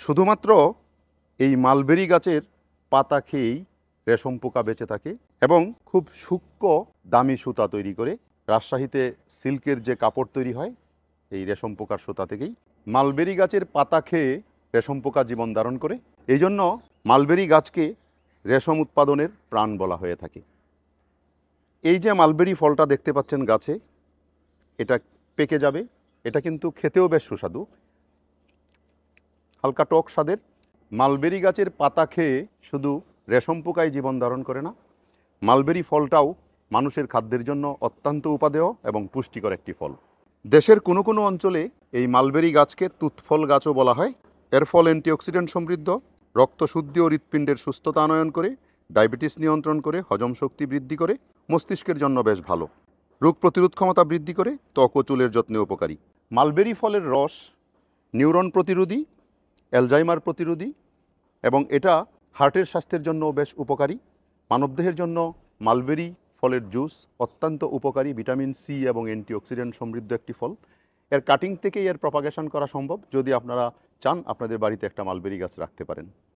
শুধুমাত্র এই মালবেরি গাছের পাতা খেয়েই রেশম পোকা বেঁচে থাকে এবং খুব সূক্ষ্ম দামি সুতা তৈরি করে রাজশাহীতে সিল্কের যে কাপড় তৈরি হয় এই রেশম পোকার সুতা থেকেই। মালবেরি গাছের পাতা খেয়ে রেশম পোকা জীবন ধারণ করে, এই জন্য মালবেরি গাছকে রেশম উৎপাদনের প্রাণ বলা হয়ে থাকে। এই যে মালবেরি ফলটা দেখতে পাচ্ছেন গাছে, এটা পেকে যাবে। এটা কিন্তু খেতেও বেশ সুস্বাদু, হালকা টক স্বাদের। মালবেরি গাছের পাতা খেয়ে শুধু রেশম পোকায় জীবন ধারণ করে না, মালবেরি ফলটাও মানুষের খাদ্যের জন্য অত্যন্ত উপাদেয় এবং পুষ্টিকর একটি ফল। দেশের কোনো কোনো অঞ্চলে এই মালবেরি গাছকে তুতফল গাছও বলা হয়। এর ফল অ্যান্টিঅক্সিডেন্ট সমৃদ্ধ, রক্ত শুদ্ধি ও হৃৎপিণ্ডের সুস্থতা আনয়ন করে, ডায়াবেটিস নিয়ন্ত্রণ করে, হজম শক্তি বৃদ্ধি করে, মস্তিষ্কের জন্য বেশ ভালো, রোগ প্রতিরোধ ক্ষমতা বৃদ্ধি করে, ত্বক ও চুলের যত্নে উপকারী। মালবেরি ফলের রস নিউরন প্রতিরোধী, অ্যালজাইমার প্রতিরোধী এবং এটা হার্টের স্বাস্থ্যের জন্য বেশ উপকারী। মানবদেহের জন্য মালবেরি ফলের জুস অত্যন্ত উপকারী, ভিটামিন সি এবং অ্যান্টিঅক্সিডেন্ট সমৃদ্ধ একটি ফল। এর কাটিং থেকেই এর প্রপাগেশন করা সম্ভব। যদি আপনারা চান, আপনাদের বাড়িতে একটা মালবেরি গাছ রাখতে পারেন।